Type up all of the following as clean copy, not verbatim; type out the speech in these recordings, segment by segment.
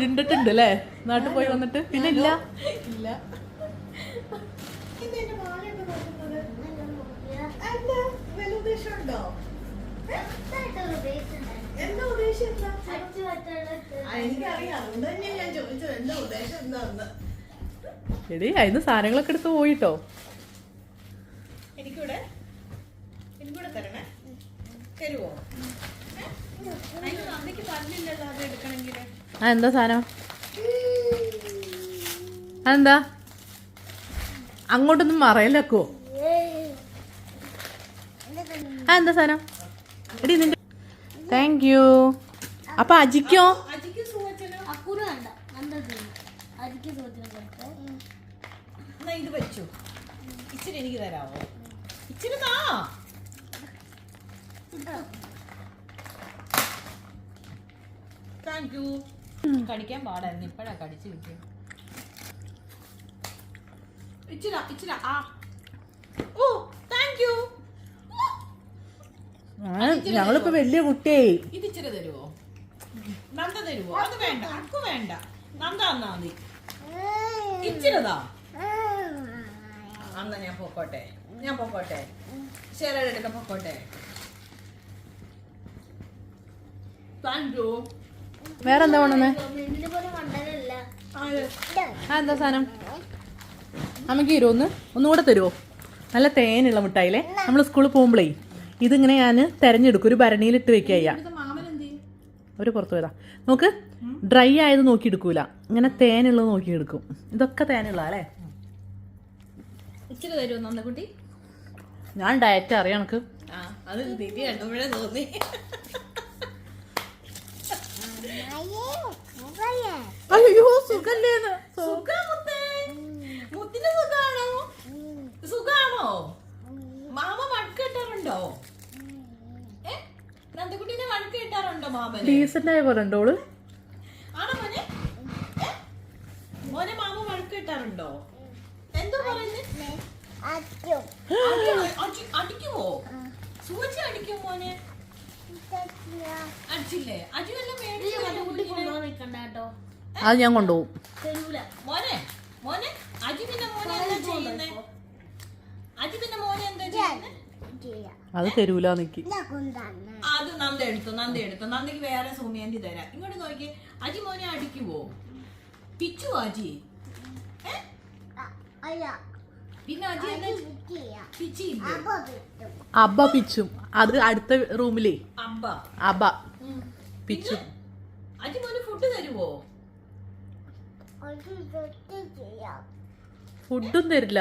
ഉരുണ്ടിട്ടുണ്ട് അല്ലേ നാട്ടിൽ പോയി വന്നിട്ട്? പിന്നെ ഇല്ല ഇല്ല. എടി അതിന് സാധനങ്ങളൊക്കെ എടുത്ത് പോയിട്ടോ. എനിക്കൂടെ തരണേ. തരുവോ? അന്നേക്ക് പറഞ്ഞില്ലല്ലോ അത് എടുക്കണമെങ്കിൽ. എന്താ സാധനം? അതെന്താ അങ്ങോട്ടൊന്നും മറയല്ലോ? എന്താ സാധനം? എടി നിന്റെ താങ്ക് യു. അപ്പൊ അജിക്കോ? ഇത് വെച്ചു. ഇച്ചിരി എനിക്ക് തരാമോ? ഇച്ചിരി താങ്ക് യു. കടിക്കാൻ പാടായിരുന്നു, ഇപ്പഴാ കടിച്ചു കിട്ടിയ. ഇച്ചിരി ഓ താങ്ക് യു. ഞങ്ങളിപ്പോ വലിയ കുട്ടിയായി. ഇത് ഇച്ചിരി തരുവോ? നന്ദ തരുവോ? അത് വേണ്ട, അക്കു വേണ്ട, നന്ദ തന്നാ മതി. ഇച്ചിരിതാ. അന്ന് ഞാൻ പൊക്കോട്ടെ. ശരിയെടുക്ക പൊക്കോട്ടെ. Thank you. വേറെന്താ വേണമെന്നേ? എന്താ സാധനം? അമ്മക്ക് തരുമോ? ഒന്നുകൂടെ തരുമോ? നല്ല തേനുള്ള മിഠായില്ലേ? നമ്മൾ സ്കൂളിൽ പോകുമ്പോഴേ ഇതിങ്ങനെ ഞാൻ തെരഞ്ഞെടുക്കും, ഒരു ഭരണിയിലിട്ട് വെക്കുക. ഒരു പുറത്ത് പോയതാ. നോക്ക്, ഡ്രൈ ആയത് നോക്കി എടുക്കൂല, ഇങ്ങനെ തേനുള്ളത് നോക്കി എടുക്കും. ഇതൊക്കെ തേനുള്ള അല്ലേ? ഇച്ചിരി തരുമോ നന്ദക്കുട്ടി? ഞാൻ ഡയറ്റ് അറിയാം എനിക്ക്. അത് തിരി കണ്ടുമ്പോഴേ തോന്നി. അയ്യോ സുഖല്ലേന്ന്. മുത്തിന് സുഖാണോ? മാമ വഴക്ക് കിട്ടാറുണ്ടോ? നന്ദക്കുട്ടീനെ വഴക്ക് കിട്ടാറുണ്ടോ മാമന്? ഡീസന്റ് ആയ പോലെ ഉണ്ടോള്? ആണോ മോനെ? മോനെ മാമ വഴക്ക് കിട്ടാറുണ്ടോ? എന്തോ പറയുന്നേ? അടിക്കുവോ? സൂചി അടിക്കുമോ മോനെ? അടിച്ചില്ലേ? അടിവെല്ലാം അത് ഞാൻ കൊണ്ടുപോകും. മോനെ അജി പിന്നെ മോനെ എന്താ ചെയ്യുന്നേ? അത് തരൂല നിക്ക്. അത് നന്ദ എടുത്തു. നന്ദയ്ക്ക് വേറെ സോമിയാന്റി തരാം. ഇങ്ങോട്ട് നോക്കി. അജി മോനെ അടിക്കുവോ? പിച്ചു അജി? പിന്നെ അജി എന്താ പിച്ചില്ലേ? അബ്ബ പിച്ചും. അത് അടുത്ത റൂമിലേ അബ്ബ പിച്ചു. അജി മോന് ഫുഡ് തരുവോ? ഫുഡും തരില്ല.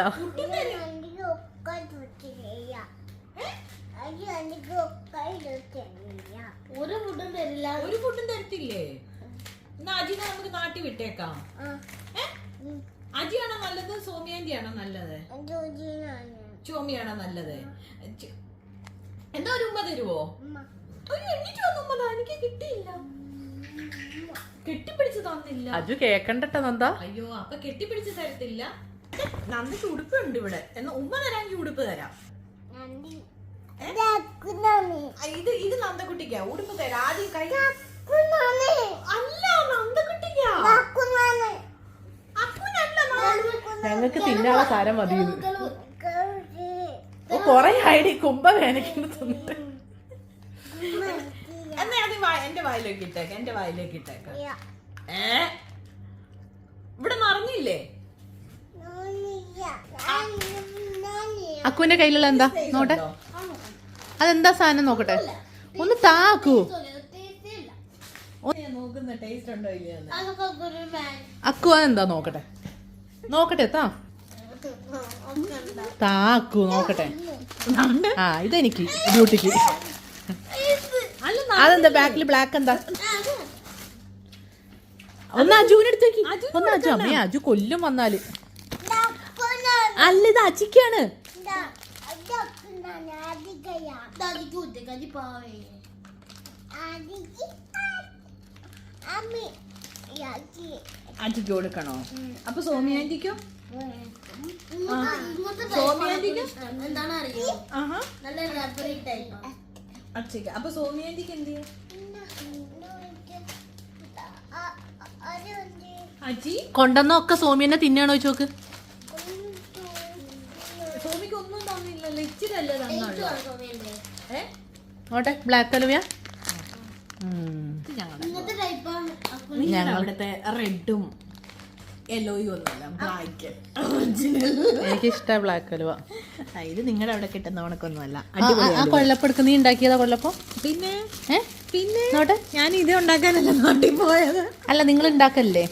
ഒരു ഫുഡും തരത്തില്ലേ? എന്നാ അജിനെ നമുക്ക് നാട്ടി വിട്ടേക്കാം. അജിയാണോ നല്ലത് സോമിയാന്റി ആണോ നല്ലത്? ചോമിയാണോ നല്ലത്? എന്താ ഒരു ഉമ്മ തരുവോ? അയ്യോ എന്നിട്ട് വന്ന ഉമ്മ എനിക്ക് കിട്ടിയില്ല. കെട്ടിപ്പിടിച്ച് തന്നില്ല. അജു കേക്കണ്ടട്ടോ നന്ദ. അയ്യോ അപ്പൊ കെട്ടിപ്പിടിച്ച് തരത്തില്ല. നന്ദിക്ക് ഉടുപ്പുണ്ട് ഇവിടെ. എന്നാ ഉമ്മ തരാമെങ്കിൽ ഉടുപ്പ് തരാം. ഇത് നന്ദക്കുട്ടിക്കാ ഉടുപ്പ് തരാം. ആദ്യം കൈ അല്ല നന്ദക്കുട്ടിക്കാ. ഞങ്ങൾക്ക് തിന്നാനുള്ള സാരം മതി. കൊറേ ആയിടി കുമ്പ വേനയ്ക്ക് തിന്നിട്ട്. എന്നാ അത് എന്റെ വായിലേക്ക് ഇട്ടേക്ക. ഇവിടെ നിറഞ്ഞില്ലേ? അക്കുവിന്റെ കയ്യിലുള്ള എന്താ നോട്ടെ? അതെന്താ സാധനം നോക്കട്ടെ. ഒന്ന് താക്കൂ. നോക്കുന്ന ടേസ്റ്റ് ഉണ്ടോ ഇല്ല? അക്കു അതെന്താ നോക്കട്ടെ താക്കൂ നോക്കട്ടെ. ആ ഇതെനിക്ക് ഡ്യൂട്ടിക്ക്. അതെന്താ ബാക്കിൽ ബ്ലാക്ക് എന്താ? ഒന്ന് അജുവിനെടുത്തേക്ക്. ഒന്ന് അജു. അമ്മേ അജു കൊല്ലും വന്നാല്. അല്ല ഇത് അജിക്കാണ്. അജിക്ക് കൊടുക്കണോ? അപ്പൊ സോമിയാന്റിക്കോ? സോമിയാന്റിക്ക് എന്താണ് അറിയോ? അപ്പൊ സോമിയാന്റിക്ക് എന്ത് ചെയ്യും? അജി കൊണ്ടുവന്നൊക്കെ സോമിയന്നെ തിന്നാണോ ചോക്ക്? സോമിക്ക് ഒന്നും തന്നില്ലല്ലോ, ഇച്ചിരി അല്ലേ തന്നുള്ളൂ. ഓട്ടെ ബ്ലാക്ക് അലുവയാ? ഞങ്ങളുടെ അവിടുത്തെ റെഡും യെല്ലോയും ഒന്നുമല്ല, ബ്ലാക്ക്. എനിക്കിഷ്ട ബ്ലാക്ക് അലുവ. ഇത് നിങ്ങളുടെ അവിടെ കിട്ടുന്ന ഉണക്കൊന്നുമല്ല. ആ കൊള്ളപ്പെടുക്ക നീ ഉണ്ടാക്കിയതാ കൊള്ളപ്പം? പിന്നെ പിന്നെ നോട്ടെ, ഞാൻ ഇത് ഉണ്ടാക്കാനല്ല നാട്ടിൽ പോയത്. അല്ല നിങ്ങൾ ഉണ്ടാക്കല്ലേ?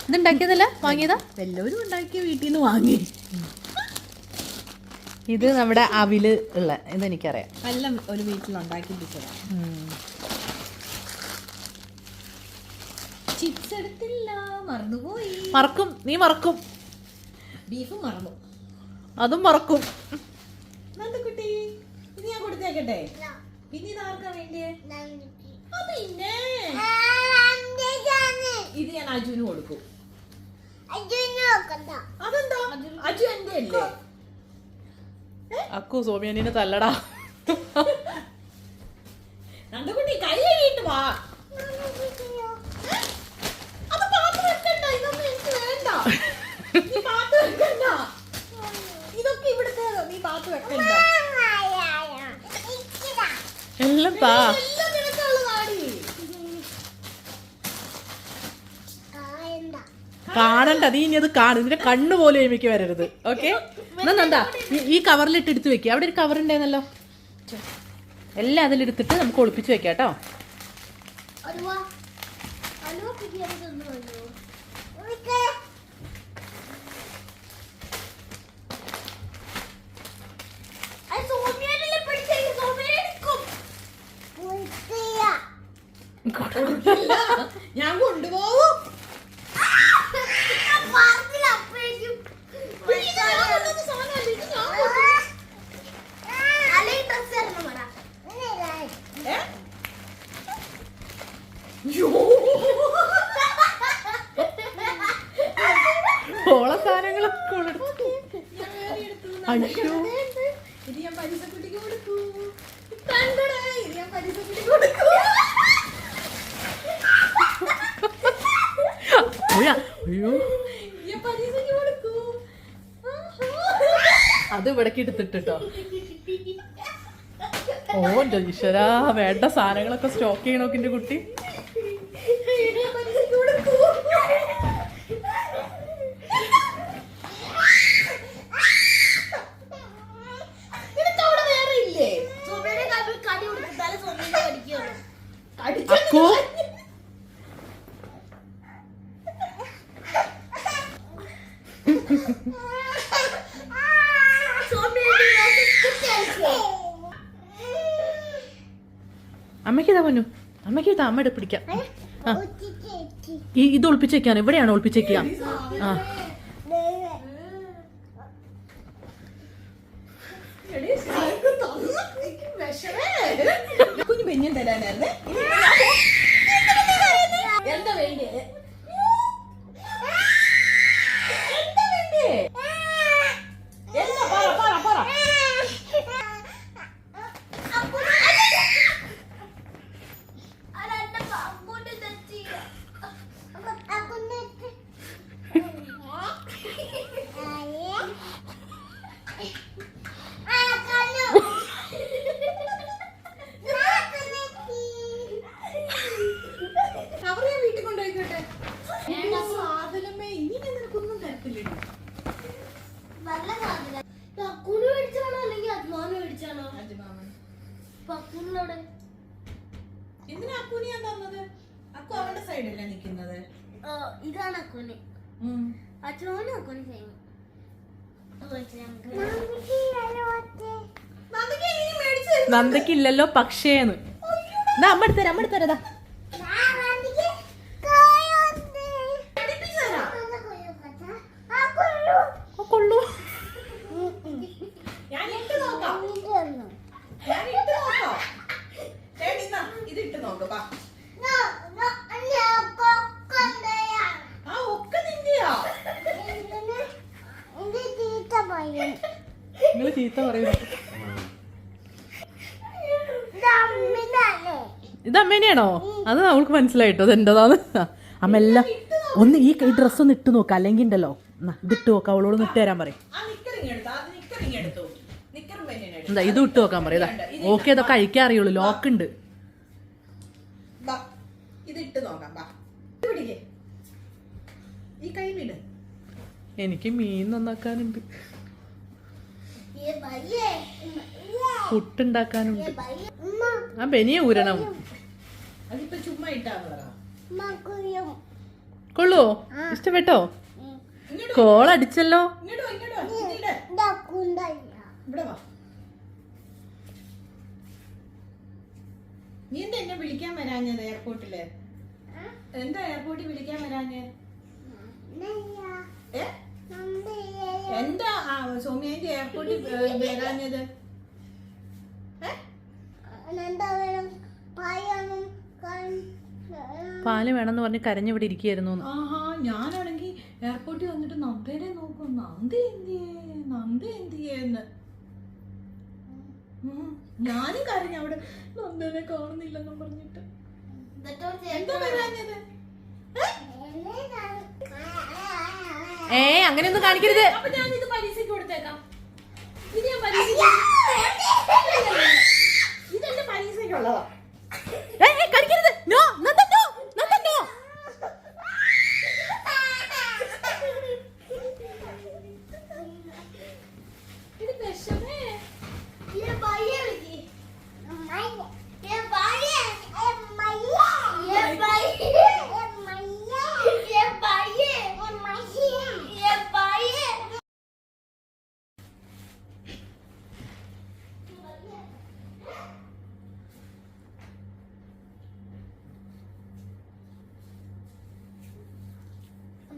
ഇത് ഉണ്ടാക്കിയതല്ല, വാങ്ങിയതാ? എല്ലാവരും ഉണ്ടാക്കിയ വീട്ടിൽ നിന്ന് വാങ്ങി. ഇത് നമ്മുടെ അവില് ഉള്ള ഇതെനിക്കറിയാം. എല്ലാം ഒരു വീട്ടിലുണ്ടാക്കിപ്പിച്ചതാ. ചിപ്സ് എടുത്തില്ല, മറന്നുപോയി. മറക്കും, നീ മറക്കും. ബീഫ് മറന്നു, അതും മറക്കും. കുട്ടി ഇത് ഞാൻ കൊടുത്തേക്കട്ടെ? പിന്നെ ഇത് ആർക്കാ വേണ്ടിയേ? പിന്നെ ഇത് ഞാൻ അജുവിന് കൊടുക്കും. അതെന്താ? അജു എന്റെ അല്ലേ? അക്കു സോമിയനെ തല്ലടാ. നന്ദകുട്ടി കൈ കഴുകിയിട്ട് വാ. അത് പാത്രം വെക്കണ്ട, ഇതൊന്നും എനിക്ക് വേണ്ട. നീ പാത്രം വെക്കണ്ട, ഇതൊക്കെ ഇവിടുത്തെ, നീ പാത്രം വെക്കണ്ട. എല്ലാം താ. എല്ലാം നിനക്കുള്ളതാടി. കാണണ്ട, നീ ഇനി അത് കാണും. ഇതിന്റെ കണ്ണ് പോലും എനിക്ക് വരരുത്. ഓക്കെ എന്താ ഈ കവറിലിട്ട് എടുത്ത് വെക്കുക. അവിടെ ഒരു കവർ ഉണ്ടായിരുന്നല്ലോ, എല്ലാം അതിലെടുത്തിട്ട് നമുക്ക് ഒളിപ്പിച്ച് വെക്കാം കേട്ടോ. ഞാൻ കൊണ്ടുപോകും. ഓള സാധനങ്ങളൊക്കെ അയ്യോ, ഇത് ഞാൻ പരിസക്കുട്ടിക്ക് കൊടുക്കൂ. കണ്ടടേ, ഇത് ഞാൻ പരിസക്കുട്ടിക്ക് കൊടുക്കൂ. അയ്യോ, ഞാൻ പരിസക്ക് കൊടുക്കൂ. അത് ഇവിടേക്ക് എടുത്തിട്ടോ. ഓ എന്റെ ഈശ്വരാ, വേണ്ട സാധനങ്ങളൊക്കെ സ്റ്റോക്ക് ചെയ്യണോക്കിന്റെ കുട്ടി. ഇത് ഞാൻ പരിസക്ക് കൊടുക്കൂ. അക്കു അമ്മയ്ക്ക് ഇതാ പൊന്നു, അമ്മയ്ക്ക് ഇതാ, അമ്മയുടെ പിടിക്കാം. ഇത് ഒളിപ്പിച്ചേക്കാണ്. ഇവിടെയാണ് ഒളിപ്പിച്ചേക്കുക. ആ കുഞ്ഞു പെഞ്ഞും തരാനായിരുന്നേ. എന്താ വേണ്ടേ? എന്താ വേണ്ടേ? എന്താ പറ പറ പറ. എന്തിനാ അക്കുനെ ഞാൻ തന്നത്? അക്കു അവന്റെ സൈഡല്ലേ നിക്കുന്നത്. ഇതാണ് അക്കുന്, അച്ഛനും അക്കുന് സെയിം. നന്ദക്കില്ലല്ലോ പക്ഷേന്ന്. അമ്മ എടുത്തരാ, അമ്മ എടുത്തരാ. കൊള്ളു, ഞാൻ ഇട്ട് നോക്കാം. ഇതിട്ട് നോക്കാം. ആ ഒക്കെ നിന്റെയാ. നിങ്ങള് ചീത്ത പറയുന്നു. ഇത് അമ്മേനെയാണോ? അത് അവൾക്ക് മനസ്സിലായിട്ടോ അത് എന്റേതാന്ന്. അമ്മ എല്ലാം ഒന്ന് ഈ ഡ്രസ്സ് ഒന്ന് ഇട്ട് നോക്കാം, അല്ലെങ്കിൽ ഉണ്ടല്ലോ ഇതിട്ട് നോക്കാം, അവളോട് ഇട്ട് തരാൻ പറയും. ആ നിക്കറിങ് എടുത്തോ, ആ നിക്കറിങ് എടുത്തോ, നിക്കറും പെണ്ണിനെ എടുത്തോ. എന്താ ഇത് ഇട്ട് നോക്കാൻ പറയാം. ഓക്കെ, അതൊക്കെ അഴിക്കാൻ അറിയുള്ളൂ, ലോക്ക് ഉണ്ട്. ബാ ഇത് ഇട്ട് നോക്കാം. ബാ ഇത് പിടിക്കേ, ഈ കൈ വിട്. എനിക്ക് മീൻ നന്നാക്കാനുണ്ട്, ये भाई പുട്ടുണ്ടാക്കാനുണ്ട്. भाई ആ ബനിയെ ഊരണം. അതിപ്പോ ചുമ്മാ ഇട്ടാന്ന് പറ. मां को ये കൊള്ളോ? ഇഷ്ടപ്പെട്ടോ? ഇങ്ങോട്ട് കോൾ അടിച്ചല്ലോ. ഇങ്ങോട്ട് വാ, ഇങ്ങോട്ട് വാ, ഇതിടെ. दा कुंडा ഇവിടെ വാ. നീ എന്താ എന്നെ വിളിക്കാൻ വരാഞ്ഞത് എയർപോർട്ടില്? എന്താ എയർപോർട്ടിൽ വിളിക്കാൻ വരാഞ്ഞ്? नया ഏ नंदे എന്താ സോമിയാന്റെ എയർപോർട്ടിൽ വരാഞ്ഞത്? नंदा वेरम पायाനും kan പാല് വേണമെന്ന് പറഞ്ഞ് കരഞ്ഞിവിടെ ഇരിക്കുകയായിരുന്നു. ആഹാ, ഞാനാണെങ്കി എയർപോർട്ടിൽ വന്നിട്ട് നന്ദേനെ നോക്കും, നന്ദി എന്തിയേന്ന്. ഞാനും കരഞ്ഞു അവിടെ, നന്ദേനെ കാണുന്നില്ലെന്നും പറഞ്ഞിട്ട്. എന്താ വരാഞ്ഞത്? അങ്ങനെയൊന്നും കാണിക്കരുത്. അപ്പൊ ഞാനിത് പരീക്ഷയ്ക്ക് കൊടുത്തേക്കാം. ഇത് ഞാൻ പരീക്ഷയ്ക്ക്, ഇതെന്റെ പരീക്ഷയ്ക്കുള്ളതാ. കാണിക്കരുത്. No, Nanda, no, Nanda, no. ഇത് വിഷമേ. ये भाई ये भाई ये मैया ये भाई ये मैया ये भाई ये भाई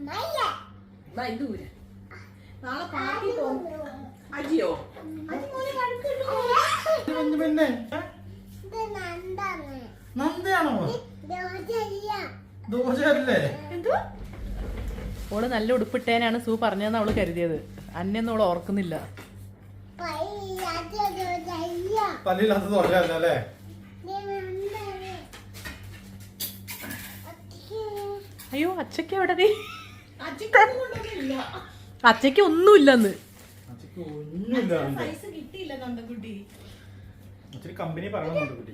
मैया ദാ ഇത് ഊര്. നാളെ പാർട്ടി പോകും. അജിയോ, അജി മോനെ വഴക്കിട്ടു. പിന്നെ ഇത് നന്ദാണ് നന്ദയാണോ? ദോശയില്ല ദോശയല്ലേ? എന്തോ ഓള് നല്ല ഉടുപ്പിട്ടേനാണ് സൂ പറഞ്ഞതെന്ന് അവള് കരുതിയത്. അന്നൊന്നും അവള് ഓർക്കുന്നില്ല. പയ്യാത്ത ദോശയില്ല പല്ലില്ലാത്ത ദോശയല്ല അല്ലേ? ഇത് നന്ദാണ് അയ്യോ, അച്ഛക്ക് എവിടെ നീ? അജിക്കൊന്നും കൊണ്ടൊന്നുമില്ല. അച്ഛക്ക് ഒന്നുമില്ലെന്ന്. അച്ഛക്ക് ഒന്നുമില്ല. പൈസ കിട്ടിയില്ല നന്ദക്കുട്ടി. അച്ഛന് കമ്പനി പറയണമെന്നുണ്ട് കുട്ടി.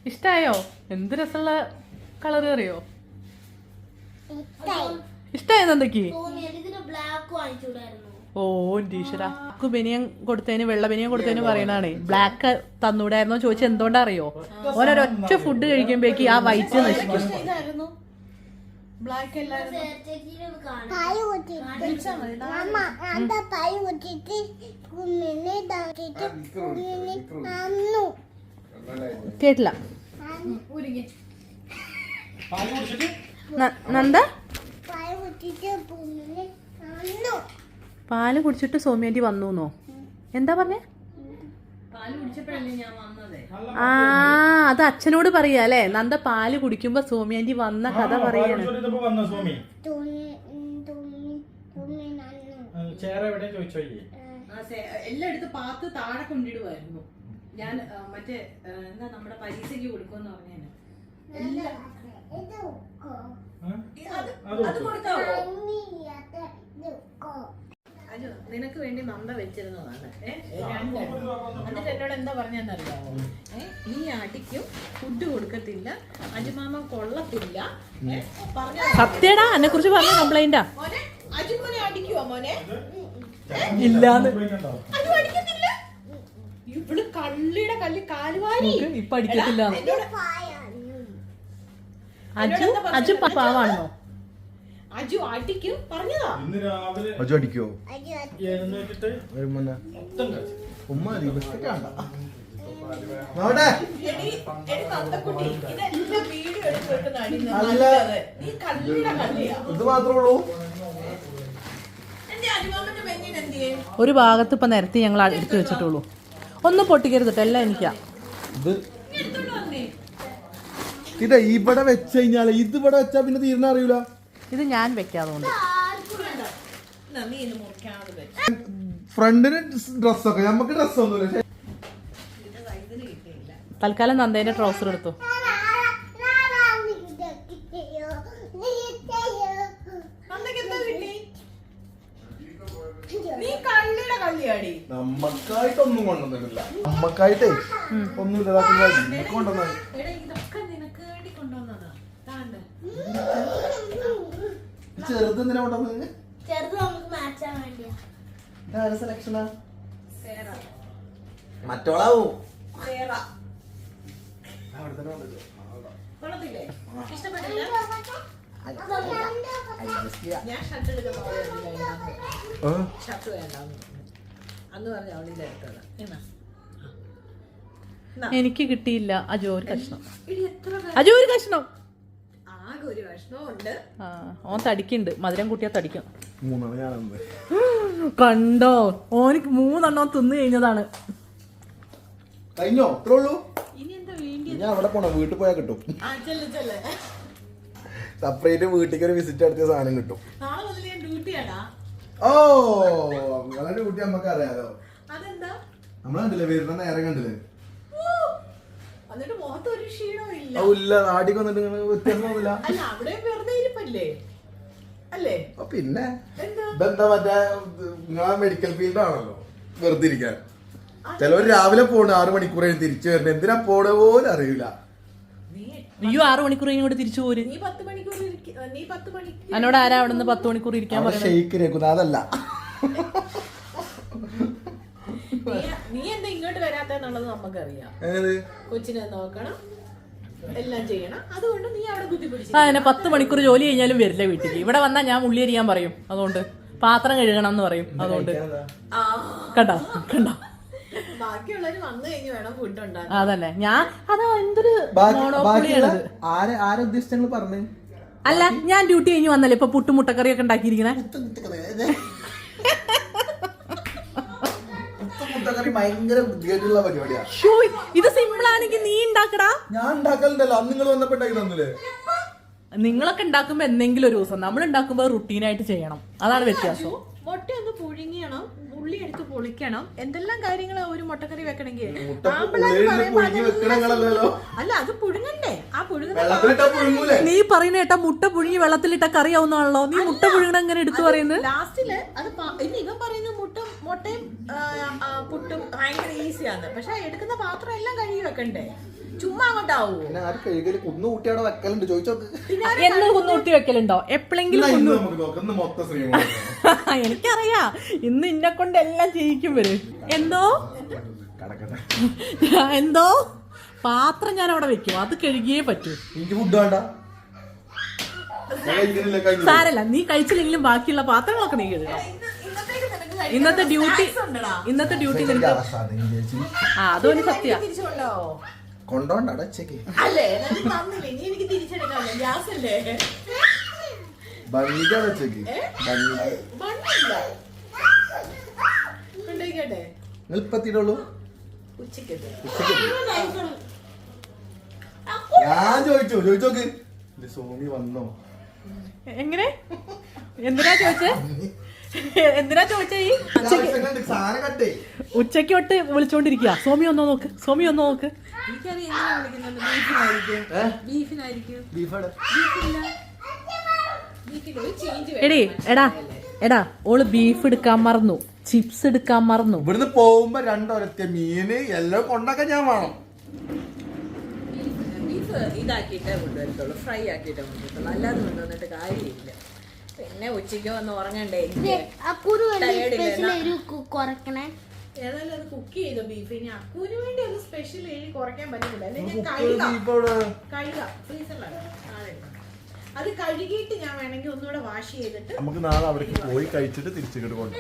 ഇഷ്ടായോ? എന്ത് രസമുള്ള കളർ അറിയോ? ഇട്ടായി ഇഷ്ടായോ നന്ദക്ക്? ഇതിന് ബ്ലാക്ക് വാങ്ങിച്ചൂടായിരുന്നു. ഓ ടീച്ചറാ, ബനിയൻ കൊടുത്തതിന്, വെള്ള ബനിയൻ കൊടുത്തതിന് പറയണാണേ. ബ്ലാക്ക് തന്നൂടായിരുന്നോ ചോദിച്ചാൽ എന്തുകൊണ്ടാ അറിയോ? ഓരോരൊറ്റ ഫുഡ് കഴിക്കുമ്പോഴേക്ക് ആ വൈറ്റ് നശിക്കും. പക്ഷേ ഇതായിരുന്നു ബ്ലാക്ക് എല്ലായിരുന്നു. പായ കുത്തിട്ട് അമ്മ എന്താ പായ കുത്തിട്ട് കുഞ്ഞിനെ ദാക്കിട്ട് കുഞ്ഞിനെ അന്നു കേട്ടില്ല. ഊരിങ്ങി. പാല് കുടിച്ചിട്ട് നന്ദ പായ കുത്തിട്ട് കുഞ്ഞിനെ അന്നു പാല് കുടിച്ചിട്ട് സോമിയാൻറ്റി വന്നൂന്നോ? എന്താ പറഞ്ഞേ? പാല് കുടിച്ചപ്പോഴല്ലേ ഞാൻ വന്നതേ. ആ, അത് അച്ഛനോട് പറയാ അല്ലേ? നന്ദ പാല് കുടിക്കുമ്പോ സോമിയാൻറ്റി വന്ന കഥ പറയാണ്. വന്ന സ്വാമി തുണി തുണി തുണി നന്നു ചേര എവിടെ ചോദിച്ചോ? എല്ലായിടത്തും പാത്ത് താഴെ കൊണ്ടിടുമായിരുന്നു ഞാൻ. മറ്റേ എന്താ നമ്മുടെ പരീക്ഷയ്ക്ക് കൊടുക്കുമെന്ന് പറഞ്ഞേന്. ഇത് ഉക്കോ അത് കൊടുക്കാവോ? അമ്മീയാത്ത ഇത് ഉക്കോ അജു, നിനക്ക് വേണ്ടി നന്ദ വെച്ചിരുന്നതാണ്. എന്നിട്ട് എന്നോട് എന്താ പറഞ്ഞെന്നറിയാമോ? ഈ ആട്ടിക്കും ഫുഡ് കൊടുക്കത്തില്ല, അജുമാമ കൊള്ളത്തില്ല. സത്യടാ, എന്നെ കുറിച്ച് പറഞ്ഞ കംപ്ലൈന്റാ. മോനെ, അജുമോനെ അടിക്കുവോ മോനെ? ഇല്ലാന്ന്. അജു അടിക്കത്തില്ല. ഇവള് കള്ളിയുടെ കല്ലി കാലുവാരി. ഇപ്പൊ അടിക്കത്തില്ല. പായാന്നു അജു അജു പാവാണോ? അജു അടിക്കും പറഞ്ഞതാ. ഇന്ന് രാവിലെ അജു അടിക്കോ? എഴുന്നേറ്റിട്ട് മൊത്തം കഴിച്ചു. ഉമ്മ ബിസ്ക്കറ്റ് വേണ്ട. എടി നന്ദക്കുട്ടി, ഇതെല്ലാം വീഡിയോ എടുത്ത് വെക്കുന്ന അടി അല്ല. നല്ലത്. നീ കള്ളിയുടെ കള്ളിയാ. ഇത് മാത്രമേ ഉള്ളൂ. എന്റെ അജുമാമന്റെ പെണ്ണിന് എന്തിയേ? ഒരു ഭാഗത്ത് ഇപ്പൊ നിരത്തി ഞങ്ങൾ എടുത്തു വെച്ചിട്ടുള്ളൂ. ഒന്നും പൊട്ടിക്കരുത്, എല്ലാം എനിക്കാ. ഇത് എടുത്തോണ്ട് വന്നേ. ഇത് ഇവിടെ വെച്ച് കഴിഞ്ഞാല് ഇത് ഇവിടെ വെച്ചാ പിന്നെ തീർന്ന അറിയൂല. ഇത് ഞാൻ വെക്കാതുകൊണ്ട്. നീ ഇന്ന് മുറിക്കാതെ വെച്ചു. ഫ്രണ്ടിന് ഡ്രസ്സൊക്കെ നമുക്ക് ഡ്രസ്സൊന്നുമില്ല. ഇതിന് കിട്ടിയില്ല. തൽക്കാലം നന്ദേന്റെ ട്രൗസർ എടുത്തു. അന്നൊക്കെ എന്താ കിട്ടി? നീ കള്ളിയുടെ കള്ളിയാടി. നമ്മക്കായിട്ടൊന്നും കൊണ്ടുവന്നിട്ടില്ല. നമ്മക്കായിട്ടേ ഒന്നുമില്ല. കൊണ്ടുവന്നത് എടാ ഇതൊക്കെ നിനക്ക് വേണ്ടി കൊണ്ടുവന്നതാ. താണ്ട്. ചെറുത് എന്തിനാ കൊണ്ടുവന്നത്? ചെറുത് നമുക്ക് മാറ്റാൻ വേണ്ടിയാ. ഇതാരുടെ സെലക്ഷനാ? സേറ. മറ്റോളാവൂ. സേറ. അവിടെ തന്നെ കൊണ്ടുവച്ചു. കൊള്ളത്തില്ലേ? ഇഷ്ടപ്പെട്ടില്ല? ഞാൻ ഷർട്ട് എടുക്കുന്ന ഷർട്ട് വേണ്ടാന്ന് അന്ന് പറഞ്ഞ അവളിൽ എടുത്തത്. എന്നാ എനിക്ക് കിട്ടിയില്ല. അജോ ഒരു കഷ്ണം. ഇടി എത്ര അജോ ഒരു കഷ്ണം. ആകെ ഒരു കഷ്ണവും ഉണ്ട്. ആ ഓൻ തടിക്കുന്നുണ്ട്. മധുരം കൂട്ടിയാ തടിക്കും. 3 ഞാനെന്ത് കണ്ടോ, ഓനിക്ക് 3 തിന്നു കഴിഞ്ഞതാണ്. കഴിഞ്ഞോ? ഇത്രേ ഉള്ളൂ. ഇനി എന്താ വേണ്ടി? ഞാൻ അവിടെ പോണോ? വീട്ടിൽ പോയാൽ കിട്ടും. ചെല്ല് സെപ്പറേറ്റ് വീട്ടിലേക്ക് ഒരു വിസിറ്റ് നടത്തിയ സാധനം കിട്ടും. നാളെ മുതൽ ഞാൻ ഡ്യൂട്ടിയാടാ. ഓ നിങ്ങളുടെ കുട്ടി നമുക്ക് അറിയാലോ. അതെന്താ? നമ്മൾ കണ്ടില്ലേ വരുന്ന നേരം കണ്ടില്ലേ? എന്നിട്ട് മുഖത്ത് ഒരു ക്ഷീണവും ഇല്ല. ഇല്ല നാട്ടിക്ക് വന്നിട്ട് വ്യത്യാസമൊന്നുമില്ല. അല്ല അവിടെ വെറുതെ ഇരിപ്പല്ലേ അല്ലേ? പിന്നെ എന്താ? ഇതെന്താ മറ്റേ നിങ്ങളെ മെഡിക്കൽ ഫീൽഡ് ആണല്ലോ വെറുതെ ഇരിക്കാൻ. ചിലവർ രാവിലെ പോണ് 6 മണിക്കൂർ കഴിഞ്ഞ് തിരിച്ചു വരണം. എന്തിനാ പോണ പോലും അറിയില്ല. അയ്യോ 6 മണിക്കൂർ ഇങ്ങോട്ട് തിരിച്ചു പോര്. നീ 10 മണിക്കൂർ നീ 10 മണിക്ക് എന്നോട് ആരാ അവിടെ നിന്ന് 10 മണിക്കൂർ ഇരിക്കാൻ പറഞ്ഞു? ഷെയ്ക്ക് കേൾക്കുന്ന അതല്ല. നീ എന്താ ഇങ്ങോട്ട് വരാത്തെന്നുള്ളത് നമുക്കറിയാം. ഏത് കൊച്ചിനെ നോക്കണം, എല്ലാം ചെയ്യണം. അതുകൊണ്ട് നീ അവിടെ കുത്തിപ്പിടിച്ചു. അങ്ങനെ 10 മണിക്കൂർ ജോലി കഴിഞ്ഞാലും വരില്ല വീട്ടിലേക്ക്. ഇവിടെ വന്നാൽ ഞാൻ ഉള്ളി അരിയാൻ പറയും. അതുകൊണ്ട് പാത്രം കഴുകണം എന്ന് പറയും. അതുകൊണ്ട് കണ്ടോ കണ്ടോ ബാക്കിയുള്ളവര് വന്നു കഴിഞ്ഞ് വേണം ഫുഡ് ഉണ്ടാക്കാൻ. അതന്നെ ഞാൻ അതാ എന്തൊരു മോണോപ്പൊളിയാണത്. ആരുദ്ദേശിച്ചു പറഞ്ഞു? അല്ല ഞാൻ ഡ്യൂട്ടി കഴിഞ്ഞ് വന്നല്ലേ ഇപ്പൊ പുട്ടും മുട്ടക്കറിയൊക്കെ ഉണ്ടാക്കിയിരിക്കണേ. ഭയങ്കര ബുദ്ധിമുട്ടുള്ള പരിപാടിയാ. ഇത് സിമ്പിൾ ആണെങ്കിൽ നീ ഉണ്ടാക്കടാ. ഞാൻ ഉണ്ടാക്കലുണ്ടല്ലോ. അന്ന് നിങ്ങൾ വന്നപ്പോ ഉണ്ടാക്കി തന്നില്ലേ? നിങ്ങളൊക്കെ ഉണ്ടാക്കുമ്പോ എന്തെങ്കിലും ഒരു ദിവസം, നമ്മൾ ഉണ്ടാക്കുമ്പോ റുട്ടീനായിട്ട് ചെയ്യണം. അതാണ് വ്യത്യാസം. മുട്ട ഒന്ന് പുഴുങ്ങിയണം, ഉള്ളി എടുത്ത് പൊളിക്കണം, എന്തെല്ലാം കാര്യങ്ങളാ ഒരു മുട്ടക്കറി വെക്കണമെങ്കിൽ. അല്ല അത് പുഴുങ്ങണ്ടേ? ആ പുഴുങ്ങുന്ന നീ പറയുന്ന കേട്ടാ മുട്ട പുഴുങ്ങി വെള്ളത്തിലിട്ട കറിയാവുന്നാണല്ലോ. നീ മുട്ട പുഴുങ്ങണ എങ്ങനെ എടുത്തു പറയുന്നത്? ലാസ്റ്റില് അത് ഇവൻ പറയുന്ന മുട്ടയും പുട്ടും ഭയങ്കര ഈസിയാണ്. പക്ഷെ എടുക്കുന്ന പാത്രം എല്ലാം കഴുകി വെക്കണ്ടേ? ചുമ്മാ അങ്ങോട്ടാവൂ. കുന്നുകൂട്ടിയുടെ വെക്കലുണ്ട് ചോദിച്ചോക്ക്. എന്ന് കുന്നുകൂട്ടി വെക്കലുണ്ടോ എപ്പോഴെങ്കിലും? എനിക്കറിയാ ഇന്ന് ഇന്നെ കൊണ്ട് എല്ലാം ചെയ്യിക്കും വരും. എന്തോ പാത്രം ഞാൻ അവിടെ വെക്കും. അത് കഴുകിയേ പറ്റൂ. എനിക്ക് ഫുഡ് വേണ്ട. സാരല്ല, നീ കഴിച്ചില്ലെങ്കിലും ബാക്കിയുള്ള പാത്രങ്ങളൊക്കെ നീ കഴുകണം. ഇന്നത്തെ ഡ്യൂട്ടി നിനക്ക് അതൊരു സത്യ. കൊണ്ടോണ്ട ഉച്ചക്ക് അല്ലേ തന്നില്ലേ? നീ എനിക്ക് തിരിച്ചെടുക്കാമല്ലോ. ഗ്യാസ് അല്ലേ? ബണ്ണിക്കാണ് ഉച്ചക്ക്. കൊണ്ടോയിക്കട്ടെ. നിങ്ങൾ ഇപ്പൊ എത്തിയിട്ടുള്ളൂ. ഉച്ചക്ക് ഞാൻ ചോദിച്ചോക്ക്. സോമി വന്നോ? എങ്ങനെ? എന്തിനാ ചോദിച്ചേ? എന്തിനാ ചോദിച്ചേ? സാധനം കട്ടേ ഉച്ചക്ക് തൊട്ട് വിളിച്ചോണ്ടിരിക്കുക. സോമി ഒന്നോ നോക്ക്, സോമി ഒന്നോ നോക്ക്. എടാ ഓള് ബീഫ് എടുക്കാൻ മറന്നു, ചിപ്സ് എടുക്കാൻ മറന്നു. ഇവിടുന്ന് പോകുമ്പോ 2 ഒരൊറ്റ മീന് എല്ലാം കൊണ്ടൊക്കെ ഞാൻ വേണം. ബീഫ് ഇതാക്കിയിട്ടേ കൊണ്ടുവരത്തുള്ളൂ, ഫ്രൈ ആക്കിയിട്ടേ കൊണ്ടുവരത്തുള്ളൂ. അല്ലാതെ കൊണ്ടുവന്നിട്ട് കാര്യമില്ല. പിന്നെ ഉച്ചയ്ക്ക് വന്ന് ഉറങ്ങണ്ടേ? ഏതായാലും അത് കുക്ക് ചെയ്തോ ബീഫ്. ഇനി അക്കൂന് വേണ്ടി ഒന്ന് സ്പെഷ്യൽ കുറയ്ക്കാൻ പറ്റുന്നില്ല. അല്ലെങ്കിൽ ഞാൻ കഴുകാം ഫ്രീസറിലാണ്. അത് കഴുകിയിട്ട് ഞാൻ വേണമെങ്കിൽ ഒന്നുകൂടെ വാഷ് ചെയ്തിട്ട് നമുക്ക് നാളെ അവിടേക്ക് പോയി കഴിച്ചിട്ട് തിരിച്ചിട്ട് കൊണ്ടു.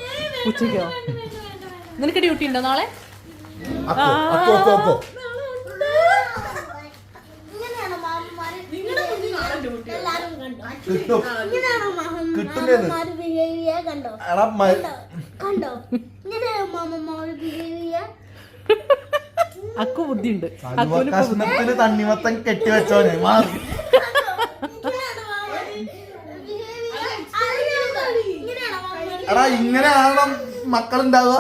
ഉച്ചയ്ക്കോ? നിനക്ക് ഡ്യൂട്ടി ഉണ്ടോ നാളെ? അക്കു ബുദ്ധിയുണ്ട്. കഷ്ണത്തിന് തണ്ണിമത്തം കെട്ടിവെച്ചോനെ മാറി. എടാ ഇങ്ങനെയാണോ മക്കളുണ്ടാവുക?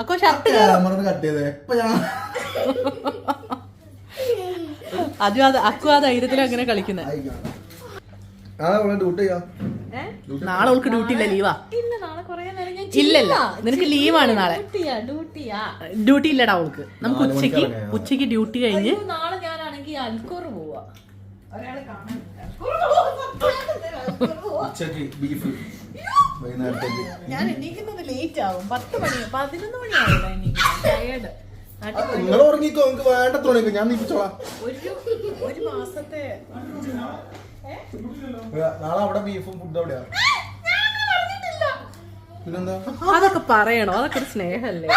അക്കോ ഷർട്ട് ക്യാമറ കട്ട് ചെയ്തേ ഇപ്പൊ ഞാൻ അക്കു ആ ധൈര്യത്തിൽ അങ്ങനെ കളിക്കുന്നത്. ഡ്യൂട്ടി ചെയ്യാം. നാളെ അവൾക്ക് ഡ്യൂട്ടി ഇല്ല, ലീവാ. ഇല്ല, നാളെ കുറേ നേരം ഞാൻ ഇല്ലല്ല, നിനക്ക് ലീവാണ് നാളെ. ഡ്യൂട്ടിയാ. ഡ്യൂട്ടി ഇല്ലടാ അവൾക്ക്. നമുക്ക് ഉച്ചക്ക് ഡ്യൂട്ടി കഴിഞ്ഞ് നാളെ ഞാനാണെങ്കിൽ അൽക്കോർ പോവാ. ഒരാളെ കാണാൻ ഉച്ചക്ക് ബീഫ്, വൈകുന്നേരത്തേക്ക്. ഞാൻ എണീക്കുന്നത് ലേറ്റ് ആവും. 10 മണി 11 മണിയാവില്ല ടയേർഡ്. നിങ്ങൾ ഉറങ്ങിക്കോ, നിങ്ങൾക്ക് വേണ്ടത്ര ഉറങ്ങിക്കോ, ഞാൻ നീപ്പിച്ചോളാം. ഒരു മാസത്തെ നാളെ അവിടെ ബീഫും ഫുഡ് എവിടെയാ? പിന്നെന്താ? അതൊക്കെ പറയണോ? അതൊക്കെ ഒരു സ്നേഹല്ലേ?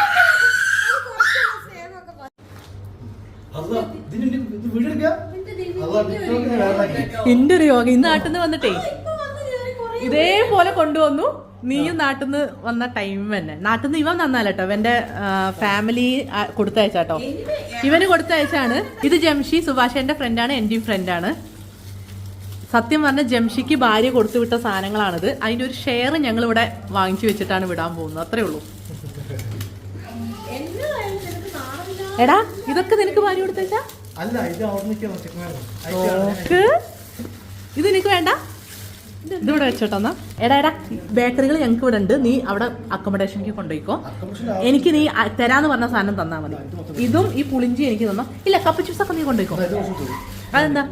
എന്റെ ഒരു യോഗ ഇന്ന് നാട്ടിൽ നിന്ന് വന്നിട്ടേ ഇതേപോലെ കൊണ്ടുവന്നു. നീയും നാട്ടിൽ നിന്ന് വന്ന ടൈം തന്നെ. നാട്ടിൽ നിന്ന് ഇവൻ നന്നാലട്ടോ, ഇവന്റെ ഫാമിലി കൊടുത്തയച്ചാട്ടോ. ഇവന് കൊടുത്തയച്ചാണ്. ഇത് ജംഷി, സുഭാഷേന്റെ ഫ്രണ്ടാണ്, എന്റെയും ഫ്രണ്ടാണ്. സത്യം പറഞ്ഞ ജംഷിക്ക് ഭാര്യ കൊടുത്തു വിട്ട സാധനങ്ങളാണിത്. അതിന്റെ ഒരു ഷെയർ ഞങ്ങൾ ഇവിടെ വാങ്ങിച്ചു വെച്ചിട്ടാണ് വിടാൻ പോകുന്നത്. അത്രേ ഉള്ളൂ. എടാ, ഇതൊക്കെ നിനക്ക് ഭാര്യ കൊടുത്തയച്ചാ? അല്ല, ഇത് ഇത് നിനക്ക് വേണ്ട? ഇതിവിടെ വെച്ചോട്ടെന്നാ. എടാ ബേക്കറികൾ ഞങ്ങൾക്ക് ഇവിടെ ഉണ്ട്. നീ അവിടെ അക്കോമഡേഷനിലേക്ക് കൊണ്ടുപോയിക്കോ. എനിക്ക് നീ തരാന്ന് പറഞ്ഞ സാധനം തന്നാ മതി. ഇതും ഈ പുളിഞ്ചി എനിക്ക് തന്നോ. ഇല്ല, കപ്പ് ചിപ്സ് ഒക്കെ നീ കൊണ്ടുപോയിക്കോ. അതെന്താ?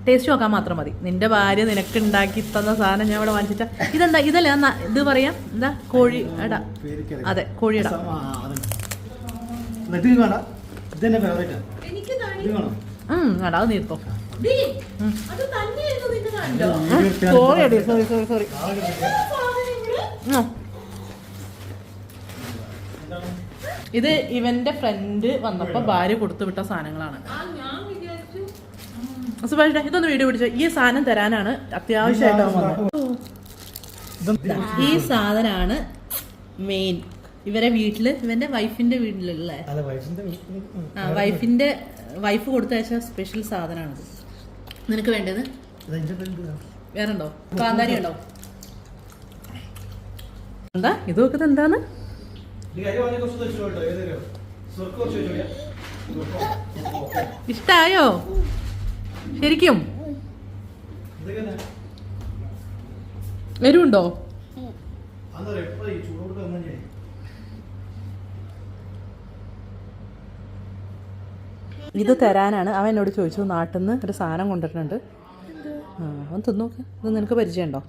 ടേസ്റ്റ് നോക്കാൻ മാത്രം മതി. നിന്റെ ഭാര്യ നിനക്ക് ഉണ്ടാക്കി തന്ന സാധനം ഞാൻ ഇവിടെ വാങ്ങിച്ചിട്ടാ. ഇതെന്താ? ഇതല്ല ഇത് പറയാം, എന്താ? കോഴി എടാ. അതെ, കോഴിയിടാ. എടാ, അത് നീർത്തോ. സോറി. ഇത് ഇവന്റെ ഫ്രണ്ട് വന്നപ്പോ ഭാര്യ കൊടുത്തു വിട്ട സാധനങ്ങളാണ്. സുഭാഷ്, ഇതൊന്ന് വീഡിയോ പിടിച്ചോ. ഈ സാധനം തരാനാണ് അത്യാവശ്യമായിട്ട് വന്നത്. ഈ സാധനമാണ് മെയിൻ. ഇവരെ വീട്ടില്, ഇവന്റെ വൈഫിന്റെ വീട്ടിലുള്ള വൈഫ് കൊടുത്തയച്ച സ്പെഷ്യൽ സാധനമാണിത്. നിനക്ക് വേണ്ടത് വേറെണ്ടോ? കാന്താരി ഉണ്ടോ? എന്താ ഇത് നോക്കുന്നത്? എന്താണ്? ഇഷ്ടായോ ശരിക്കും? എരിവുണ്ടോ? ഇത് തരാനാണ്. അവൻ എന്നോട് ചോദിച്ചു, നാട്ടിൽ നിന്ന് ഒരു സാധനം കൊണ്ടുവരുന്നുണ്ട്. അവൻ തിന്നോക്ക്. ഇത് നിനക്ക് പരിചയമുണ്ടോ?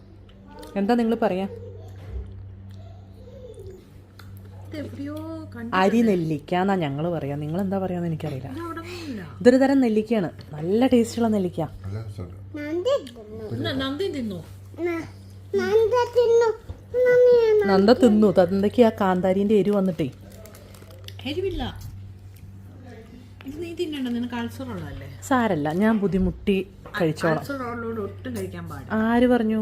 എന്താ നിങ്ങൾ പറയാ? അരി നെല്ലിക്ക എന്നാ ഞങ്ങൾ പറയാ. നിങ്ങൾ എന്താ പറയാന്ന് എനിക്കറിയില്ല. ഇതൊരു തരം നെല്ലിക്കയാണ്. നല്ല ടേസ്റ്റുള്ള നെല്ലിക്ക. നന്ദ തിന്നു. തന്തയ്ക്ക് ആ കാന്താരിന്റെ എരിവ് വന്നിട്ടേ. എരിവില്ല. ഇത് നീ തിന്നണ്ട, നിനക്ക് അൾസർ ഉള്ളതല്ലേ. സാരല്ല, ഞാൻ ബുദ്ധിമുട്ടി കഴിച്ചോളാം. അൾസറുള്ളോട് ഒട്ടും കഴിക്കാൻ പാടില്ല. ആര് പറഞ്ഞു?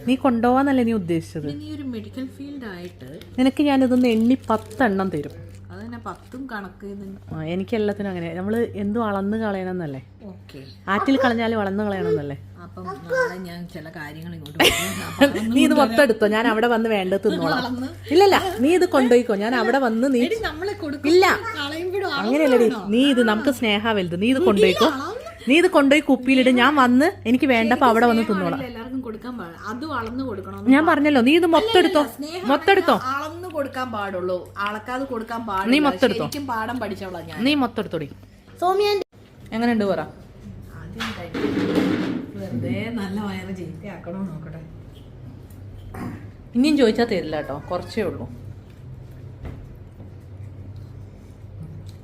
നീ കൊണ്ടുപോവാന്നല്ലേ നീ ഉദ്ദേശിച്ചത്? നീ ഒരു മെഡിക്കൽ ഫീൽഡ് ആയിട്ട് നിനക്ക് ഞാനിതൊന്ന് എണ്ണി 10 എണ്ണം തരും. അതന്നെ 10ഉം കണക്ക്. എനിക്ക് എല്ലാത്തിനും അങ്ങനെ. നമ്മള് എന്തും അളന്ന് കളയണമെന്നല്ലേ? ഓക്കെ. ആറ്റിൽ കളഞ്ഞാലും വളർന്ന് കളയണമെന്നല്ലേ? അപ്പം നാളെ ഞാൻ ചില കാര്യങ്ങൾ ഇങ്ങോട്ട് നീ ഇത് മൊത്തം എടുത്തോ. ഞാൻ അവിടെ വന്ന് വേണ്ടത് തിന്നോളാം. ഇല്ലല്ല, നീ ഇത് കൊണ്ടുപോയിക്കോ. ഞാൻ അവിടെ വന്ന് നീ നമ്മളെ ഇല്ല അങ്ങനെയല്ലടി. നീ ഇത് നമുക്ക് സ്നേഹ വലുത്. നീ ഇത് കൊണ്ടുപോയിക്കോ. നീ ഇത് കൊണ്ടുപോയി കുപ്പിയിലിട്ട് ഞാൻ വന്ന് എനിക്ക് വേണ്ടപ്പോ അവിടെ വന്ന് തിന്നോളാം. എല്ലാവർക്കും കൊടുക്കാൻ പാടില്ല. അത് അളന്ന് കൊടുക്കണം. ഞാൻ പറഞ്ഞല്ലോ, നീ ഇത് മൊത്തം എടുത്തോ. അളന്ന് കൊടുക്കാൻ പാടുള്ളൂ, അളക്കാതെ കൊടുക്കാൻ പാടില്ല. നീ മൊത്തം എടുത്തോ. ശരിക്കും പാഠം പഠിച്ചോളാം ഞാൻ. നീ മൊത്തം എടുത്തോടി. എങ്ങനെയുണ്ട് പറ. വെറുതെ നല്ല വയറ് ചീത്തയാക്കണോ നോക്കട്ടെ. ഇനിയും ചോദിച്ചാൽ തരില്ല കേട്ടോ, കുറച്ചേ ഉള്ളൂ.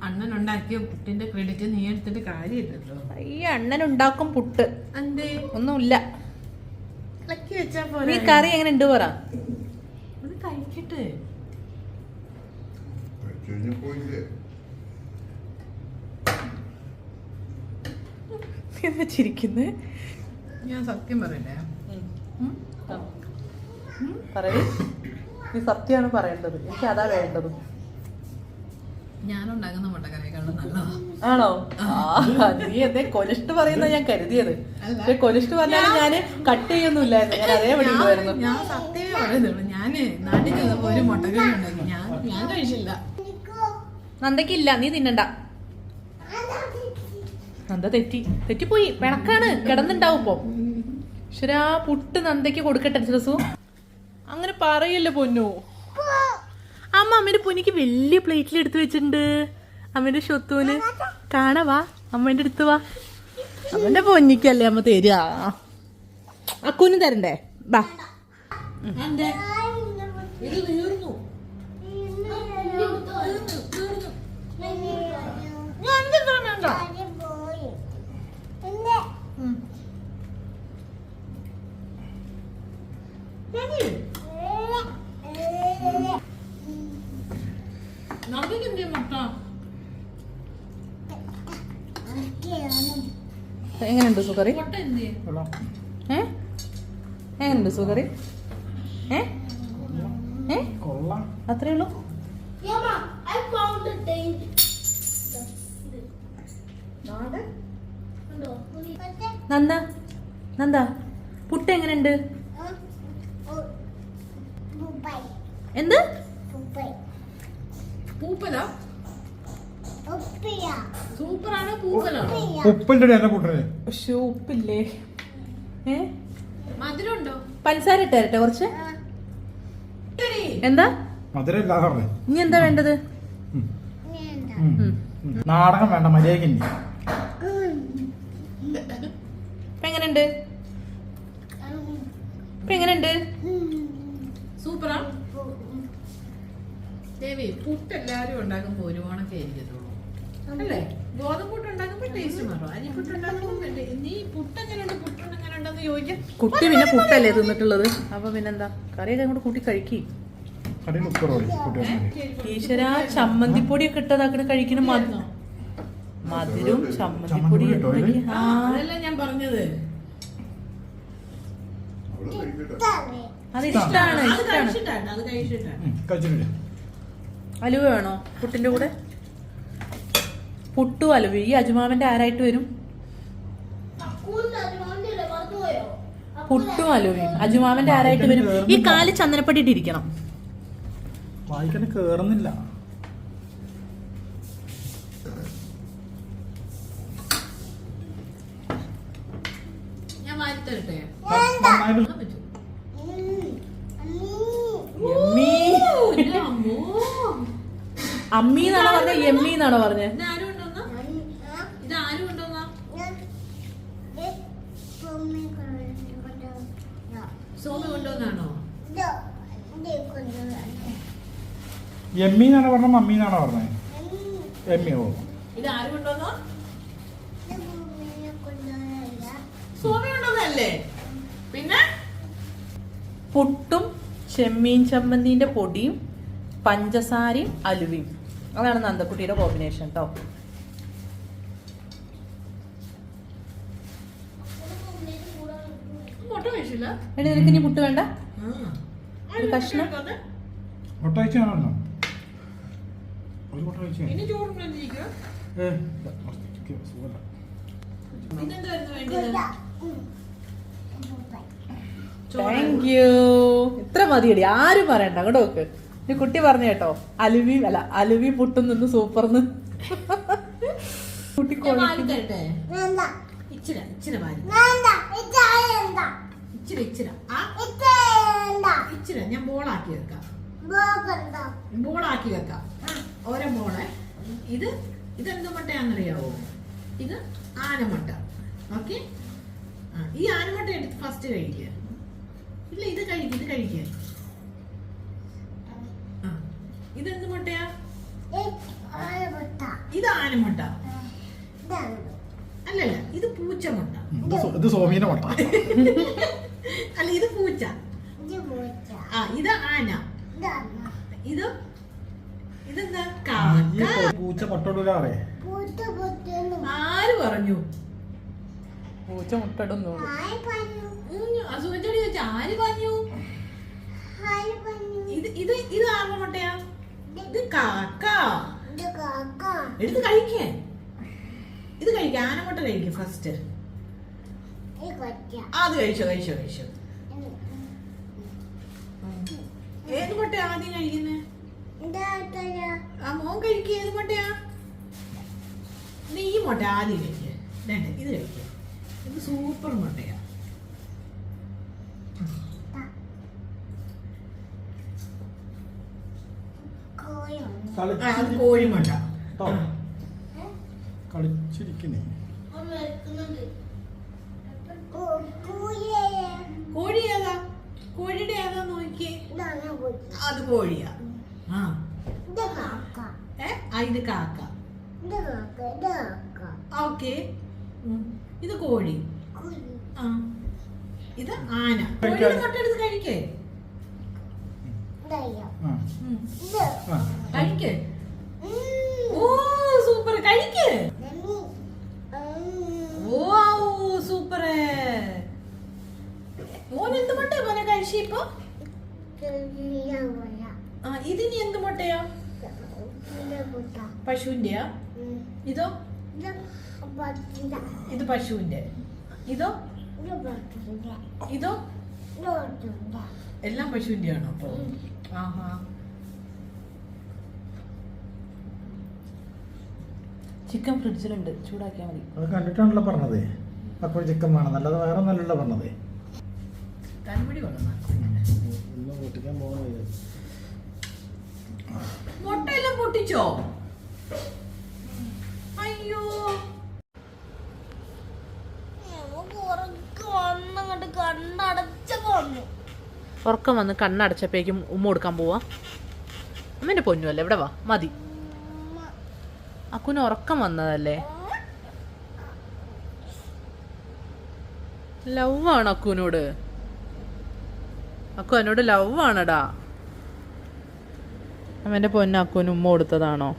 അണ്ണൻ ഉണ്ടാക്കിയ പുട്ടിന്റെ ക്രെഡിറ്റ് നീ എടുത്തിട്ട് കാര്യമില്ലല്ലോ. ഈ അണ്ണൻ ഉണ്ടാക്കും പുട്ട്. എന്തേ? ഒന്നുമില്ല. ഇളക്കി വെച്ചാ പോലെ. നീ കറി എങ്ങനെ ഉണ്ട് പറ. ഇത് കഴിക്കട്ടെ. ചിരിക്കുന്നേ. ഞാൻ സത്യം പറയണ്ടേ? പറയേ. നീ സത്യമാണ് പറയേണ്ടത്. എനിക്ക് അതാ വേണ്ടത്. ഞാനുണ്ടാക്കുന്ന മുട്ടക്കറിയേക്കാളും നല്ലതാ. ആണോ? നീ എന്തേ കൊലിഷ്ട് പറയുന്ന ഞാൻ കരുതിയത്. പക്ഷെ കൊലിഷ്ട് പറഞ്ഞാലും ഞാന് കട്ട് ചെയ്യൊന്നുമില്ലായിരുന്നു, ഞാൻ അതേ വിളിക്കുമായിരുന്നു. ഞാൻ സത്യമേ പറയുന്നുള്ളൂ. ഞാന് നാട്ടിൽ ചെന്നപ്പോ ഒരു മുട്ടക്കറി ഉണ്ടാക്കി, ഞാൻ കഴിച്ചില്ല. നന്ദക്കില്ല, നീ തിന്നണ്ട. നന്ദ തെറ്റിപ്പോയി, പിണക്കാണ്, കിടന്നുണ്ടാവും ഇപ്പൊ. ശരാ പുട്ട് നന്ദയ്ക്ക് കൊടുക്കട്ടെ രസു. അങ്ങനെ പറയല്ലേ പൊന്നു. അമ്മ അമ്മേന്റെ പൊന്നിക്ക് വലിയ പ്ലേറ്റിൽ എടുത്തു വെച്ചിട്ടുണ്ട്. അമ്മേന്റെ ഷൊത്തൂന് കാണവാ, അമ്മേന്റെ അടുത്ത് വാ. അമ്മേന്റെ പൊന്നിക്കല്ലേ അമ്മ തരിക. അക്കൂന് തരണ്ടേ? ബാ. ഇത് തീർന്നു. എങ്ങനെയുണ്ട് സുഖറി? കൊള്ളാം. എങ്ങനെയുണ്ട് സുഖറി? കൊള്ളാം. അത്രേ ഉള്ളൂ. I found the date. Nanda Nanda puttu എങ്ങനെയുണ്ട്? എന്ത് പൂപ്പലാ? സൂപ്പറാണോ പൂപ്പലാണോ? ഉപ്പിന്റെ എന്നെ കൂട്ടണേ. പക്ഷെ ഉപ്പില്ലേ? മധുരം ഉണ്ടോ? പഞ്ചസാര ഇട്ടേരട്ടെ കുറച്ച്. എന്താ മധുരം ഇല്ലാതെ പറഞ്ഞേ. ഇനി എന്താ വേണ്ടത്? നാടകം വേണ്ട, മര്യാദക്കില്ല. ഇപ്പൊ എങ്ങനെയുണ്ട്? ഇപ്പൊ എങ്ങനെയുണ്ട്? സൂപ്പറാ? ദേവി, പുട്ട് എല്ലാരും ഉണ്ടാക്കുമ്പോ ഒരു ഓണൊക്കെ ഇരിക്കത്തുള്ളൂ അല്ലേ? ഗോതമ്പുട്ട് ഉണ്ടാക്കുമ്പോ ടേസ്റ്റ് മാറും. അരിപ്പുട്ട് ഉണ്ടാക്കുമ്പോ നീ പുട്ടെങ്ങനെ ഉണ്ടെന്ന് ചോദിക്കാം. കുട്ടി പിന്നെ പുട്ടല്ലേ തിന്നിട്ടുള്ളത്, അപ്പൊ പിന്നെന്താ കറിയൊക്കെ അങ്ങോട്ട് കൂട്ടി കഴിക്കി. കടയിൽ ഉപ്പ് ഈശ്വര ചമ്മന്തിപ്പൊടിയൊക്കെ ഇട്ടതാക്കണ കഴിക്കുന്ന മധുരവും ചമ്മന്തിപ്പൊടി. അതല്ല ഞാൻ പറഞ്ഞത്. അത് ഇഷ്ടാണ്, അത് ഇഷ്ടാണ്. കഴിച്ചിട്ടാണ്. കഴിച്ചിട്ടില്ല. അലുവ വേണോ പുട്ടിന്റെ കൂടെ? പുട്ടും അലുവ. ഈ അജുമാമന്റെ ആരായിട്ട് വരും? പുട്ടും അലുവയും അജുമാമന്റെ ആരായിട്ട് വരും? ഈ കാല് ചന്ദനപ്പടി ഇട്ടിരിക്കണം. വായിക്കണ കേറുന്നില്ല. ഞാൻ വാരി തരട്ടെ? നന്നായിട്ട് അമ്മി എന്നാണോ പറഞ്ഞ എമ്മി എന്നാണോ പറഞ്ഞ? ഇത് ആരും കൊണ്ടുവന്നാ? സോമി കൊണ്ടുവന്നാണോ? എമ്മീന്നാണോ പറഞ്ഞ മമ്മീന്നാണോ പറഞ്ഞേ? എമ്മിയോ? ഇത് ആരും കൊണ്ടുവന്നോ? സോമി കൊണ്ടുവന്നല്ലേ? പിന്നെ പുട്ടും ചെമ്മീൻ ചമ്മന്തിന്റെ പൊടിയും പഞ്ചസാരയും അലുവയും. അതാണ് നന്ദക്കുട്ടിയുടെ കോമ്പിനേഷൻ കേട്ടോ. മുട്ട കഴിച്ചില്ല? എടി നിനക്ക് ഇനി പുട്ട് വേണ്ട? ഒരു കഷ്ണം മുട്ട കഴിച്ചാണോ? ഒരു മുട്ട കഴിച്ചു. ഇനി ചോറുണ്ടിരിക്കുക. സുഖമല്ല. ഇതെന്തായിരുന്നു വേണ്ടത്? Thank you. ഇത്ര മതിയടി, ആരും പറയണ്ട. അങ്ങോട്ട് നോക്ക്. ഈ കുട്ടി പറഞ്ഞു കേട്ടോ, അലുവിയും പുട്ടും നിന്ന് സൂപ്പർന്ന്. കുട്ടി ഞാൻ വാരി തരട്ടെ? ഇച്ചിരി വാരി. ഇച്ചിരി ഞാൻ ബോളാക്കി വെക്കാം. ഓരോ ബോളെ. ഇതെന്ത് മുട്ടയാണെന്നറിയാവോ? ഇത് ആനമുട്ട. ഓക്കെ, ഈ ആനമുട്ട എടുത്ത് ഫസ്റ്റ് കഴിക്കുക. ഇല്ല, ഇത് കഴിക്കുക. ഇതെന്ത് മുട്ടയാ? ഇത് ആനമുട്ട. അല്ലല്ല, ഇത് പൂച്ചമുട്ട. ഇത് സോമീന്റെ മുട്ട. അല്ല, ഇത് പൂച്ച. ഇത് ആന. ഇതെന്താ? പൂച്ച മുട്ടോടൂലേ? ആര് പറഞ്ഞു? പൂച്ച മുട്ടടുന്നു. അസുഖച്ചോടി ചോദിച്ചാ ആര് പറഞ്ഞു? ഇത് ആരുടെ മുട്ടയാ? ഇത് കാക്ക. എടുത്ത് കഴിക്കേ. ഇത് കഴിക്കാം, ആനമുട്ട കഴിക്കും ഫസ്റ്റ്. അത് കഴിച്ചോ. ഏത് മുട്ട ആദ്യം കഴിക്കുന്നേ? ആ മോൻ കഴിക്കുക. ഏത് മുട്ടയാ? ഈ മുട്ട ആദ്യം കഴിക്കുക. ഇത് കഴിക്കുക. ഇത് സൂപ്പർ മുട്ടയാ. അത് കോഴിമുട്ട. കളിച്ചിരിക്കുന്നേ. കോഴി ഏതാ? കോഴിയുടെ ഏതാ നോക്കിയേ. അത് കോഴിയാ. ഇത് കാക്ക. ഓക്കെ. ഇത് കോഴി. ഇത് ആന. കോഴിയുടെ മുട്ട എടുത്ത് കഴിക്കേ. കഴിക്കേ. ഓ സൂപ്പർ. കഴിക്കേ. ഓ സൂപ്പർ. മോൻ എന്ത് മുട്ടയാ മോനെ കഴിച്ചിപ്പോ? ഇതിനി എന്ത് മുട്ടയാ? പശുവിന്റെയാ? ഇതോ? ഇത് പശുവിന്റെ. ഇതോ? ഇതോ? എല്ലാം പശുവിന്റെ ആണോ അപ്പൊ? ആഹാ. ചിക്കൻ ഫ്രിഡ്ജിലുണ്ട്, ചൂടാക്കിയാൽ മതി. അത് കണ്ടിട്ടാണല്ലോ പറഞ്ഞത്. അപ്പോൾ ചിക്കൻ വേണം, നല്ലത് വേറെ നല്ലല്ലോ പറഞ്ഞത്. കൺപിടി കൊണ്ടുവന്നാ പൊട്ടിക്കാൻ പോകുന്നത് മുട്ടയെല്ലാം പൊട്ടിച്ചോ? അയ്യോ. ഉറക്കം വന്ന് കണ്ണടച്ചപ്പോഴേക്കും ഉമ്മ കൊടുക്കാൻ പോവാ. അമ്മേന്റെ പൊന്നുമല്ലേ, ഇവിടെ വാ, മതി. അക്കുന് ഉറക്കം വന്നതല്ലേ. ലവ് ആണ് അക്കുനോട്. അക്കു എന്നോട് ലവ് ആണടാ. അമ്മേന്റെ പൊന്നു അക്കുന് ഉമ്മ കൊടുത്തതാണോ?